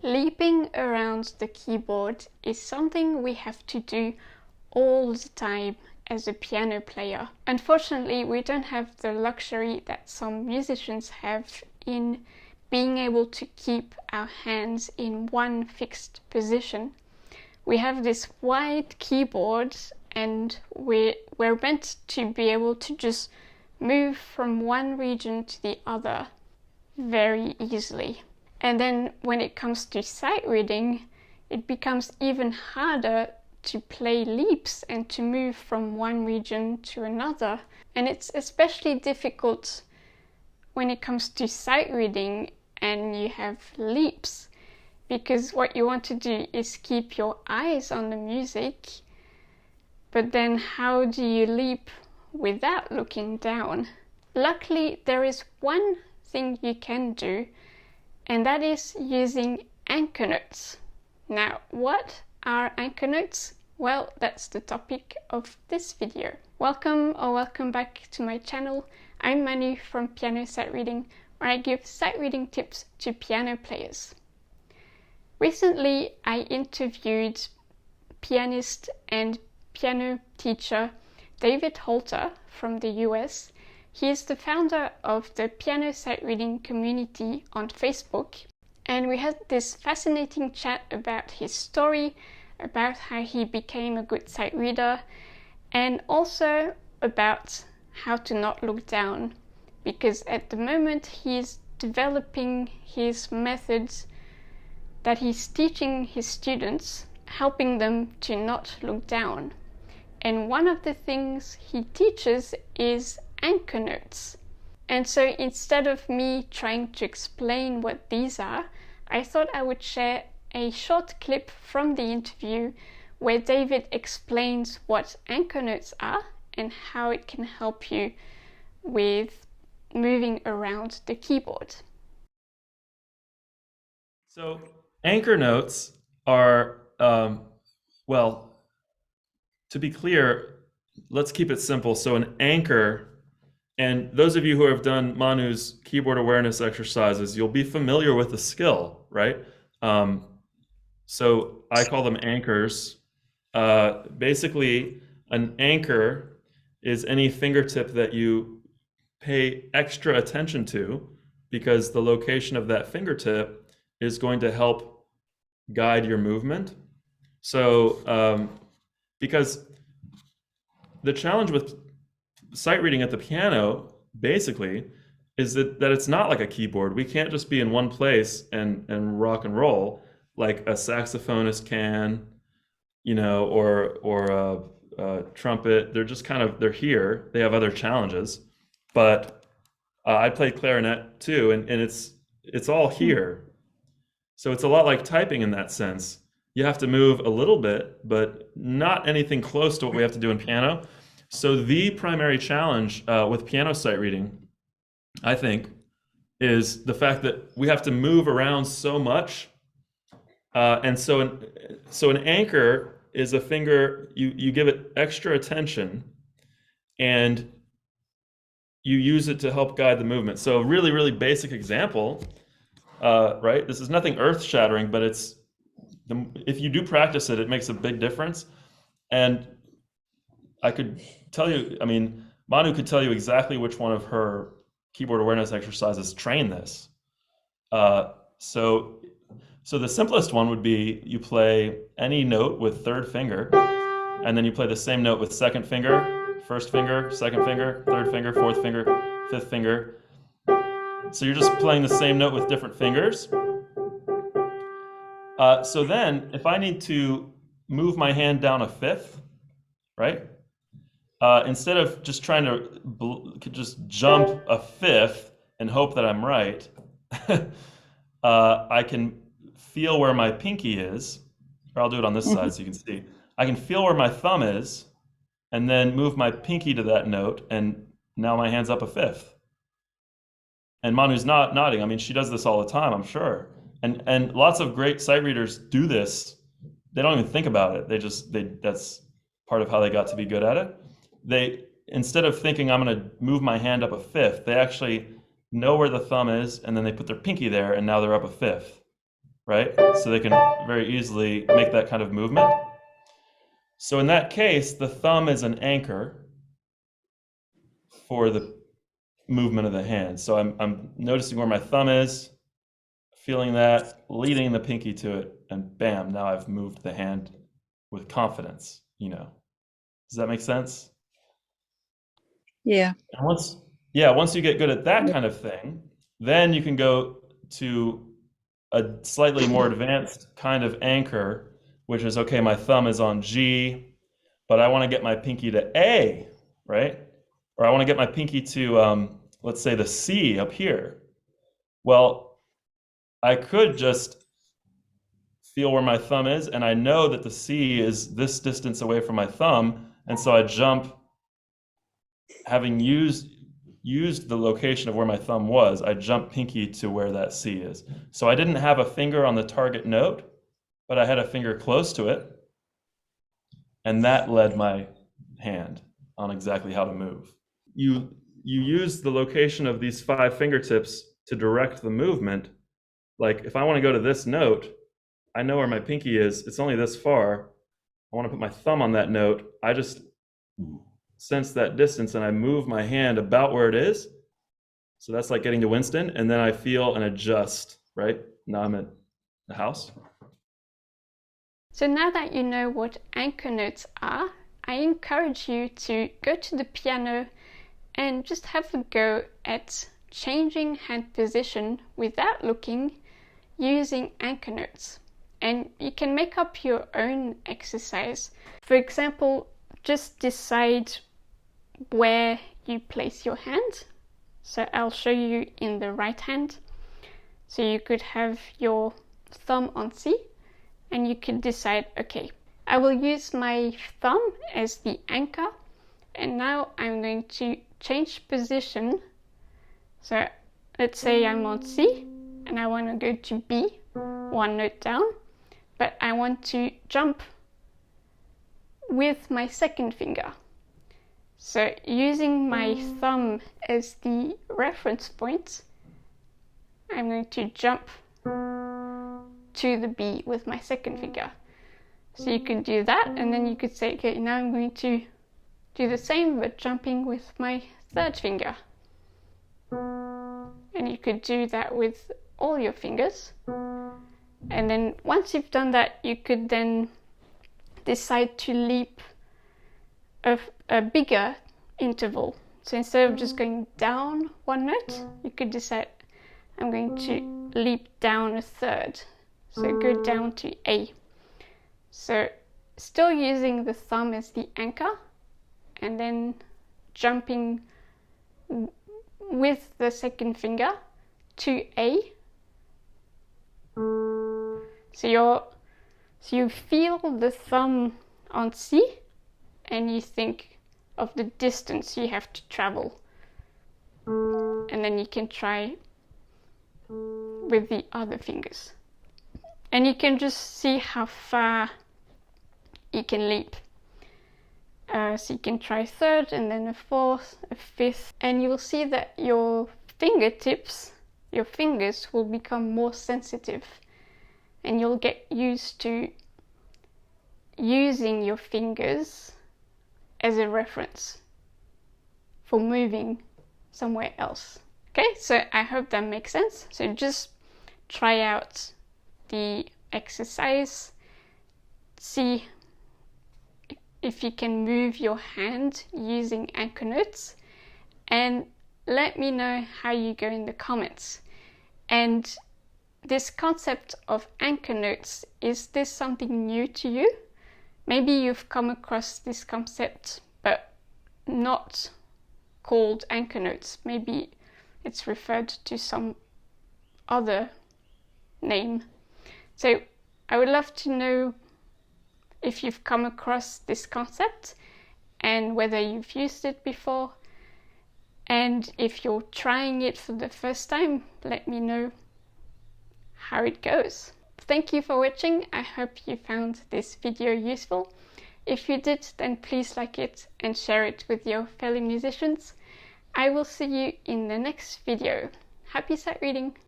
Leaping around the keyboard is something we have to do all the time as a piano player. Unfortunately, we don't have the luxury that some musicians have in being able to keep our hands in one fixed position. We have this wide keyboard and we're meant to be able to just move from one region to the other very easily. And then when it comes to sight reading, it becomes even harder to play leaps and to move from one region to another. And it's especially difficult when it comes to sight reading and you have leaps, because what you want to do is keep your eyes on the music, but then how do you leap without looking down? Luckily, there is one thing you can do, and that is using anchor notes. Now, what are anchor notes? Well, that's the topic of this video. Welcome back to my channel. I'm Manu from Piano Sight Reading, where I give sight reading tips to piano players. Recently, I interviewed pianist and piano teacher David Holter from the US. He is the founder of the Piano Sight Reading community on Facebook, and we had this fascinating chat about his story, about how he became a good sight reader, and also about how to not look down, because at the moment he's developing his methods that he's teaching his students, helping them to not look down. And one of the things he teaches is anchor notes. And so instead of me trying to explain what these are, I thought I would share a short clip from the interview where David explains what anchor notes are and how it can help you with moving around the keyboard. So anchor notes are, well, to be clear, let's keep it simple. So an anchor, and those of you who have done Manu's keyboard awareness exercises, you'll be familiar with the skill, right? So I call them anchors. Basically, an anchor is any fingertip that you pay extra attention to, because the location of that fingertip is going to help guide your movement. So, because the challenge with sight reading at the piano, basically, is that it's not like a keyboard. We can't just be in one place and rock and roll like a saxophonist can, or a trumpet. They're just they're here. They have other challenges. But I played clarinet too, and it's all here. So it's a lot like typing in that sense. You have to move a little bit, but not anything close to what we have to do in piano. So the primary challenge with piano sight reading, I think, is the fact that we have to move around so much. And so an anchor is a finger, you give it extra attention, and you use it to help guide the movement. So a really, really basic example, right? This is nothing earth-shattering, but if you do practice it, it makes a big difference. And I could tell you, Manu could tell you exactly which one of her keyboard awareness exercises train this. So the simplest one would be you play any note with third finger, and then you play the same note with second finger, first finger, second finger, third finger, fourth finger, fifth finger. So you're just playing the same note with different fingers. So then, if I need to move my hand down a fifth, right? Instead of just trying to just jump a fifth and hope that I'm right, I can feel where my pinky is, or I'll do it on this side so you can see. I can feel where my thumb is, and then move my pinky to that note, and now my hand's up a fifth. And Manu's not nodding. She does this all the time, I'm sure. And lots of great sight readers do this. They don't even think about it. That's part of how they got to be good at it. They, instead of thinking I'm going to move my hand up a fifth, they actually know where the thumb is, and then they put their pinky there, and now they're up a fifth. right? So they can very easily make that kind of movement. So in that case, the thumb is an anchor for the movement of the hand. So I'm noticing where my thumb is, feeling that, leading the pinky to it, and bam, now I've moved the hand with confidence, you know. Does that make sense? Yeah. And once you get good at that kind of thing, then you can go to a slightly more advanced kind of anchor, which is, okay, my thumb is on G, but I want to get my pinky to A, right? Or I want to get my pinky to, let's say, the C up here. Well, I could just feel where my thumb is, and I know that the C is this distance away from my thumb, and so I jump, having used the location of where my thumb was, I jump pinky to where that C is. So I didn't have a finger on the target note, but I had a finger close to it, and that led my hand on exactly how to move. You use the location of these 5 fingertips to direct the movement. Like if I want to go to this note, I know where my pinky is. It's only this far. I want to put my thumb on that note. I just sense that distance and I move my hand about where it is. So that's like getting to Winston, and then I feel and adjust, right? Now I'm at the house. So now that you know what anchor notes are, I encourage you to go to the piano and just have a go at changing hand position without looking, using anchor notes. And you can make up your own exercise. For example, just decide where you place your hand. So I'll show you in the right hand. So you could have your thumb on C, and you could decide, okay, I will use my thumb as the anchor, and now I'm going to change position. So let's say I'm on C and I want to go to B, 1 note down, but I want to jump with my second finger. So using my thumb as the reference point, I'm going to jump to the B with my second finger. So you could do that, and then you could say, okay, now I'm going to do the same but jumping with my third finger. And you could do that with all your fingers. And then once you've done that, you could then decide to leap a bigger interval. So instead of just going down 1 note, you could decide, I'm going to leap down a third. So go down to A. So still using the thumb as the anchor, and then jumping with the second finger to A. So you feel the thumb on C, and you think of the distance you have to travel. And then you can try with the other fingers. And you can just see how far you can leap. So you can try third, and then a fourth, a fifth, and you'll see that your fingertips, your fingers will become more sensitive, and you'll get used to using your fingers as a reference for moving somewhere else. Okay, so I hope that makes sense. So just try out the exercise, see if you can move your hand using anchor notes, and let me know how you go in the comments. And this concept of anchor notes, is this something new to you? Maybe you've come across this concept but not called anchor notes. Maybe it's referred to some other name. So I would love to know if you've come across this concept and whether you've used it before. And if you're trying it for the first time, let me know how it goes. Thank you for watching. I hope you found this video useful. If you did, then please like it and share it with your fellow musicians. I will see you in the next video. Happy sight reading!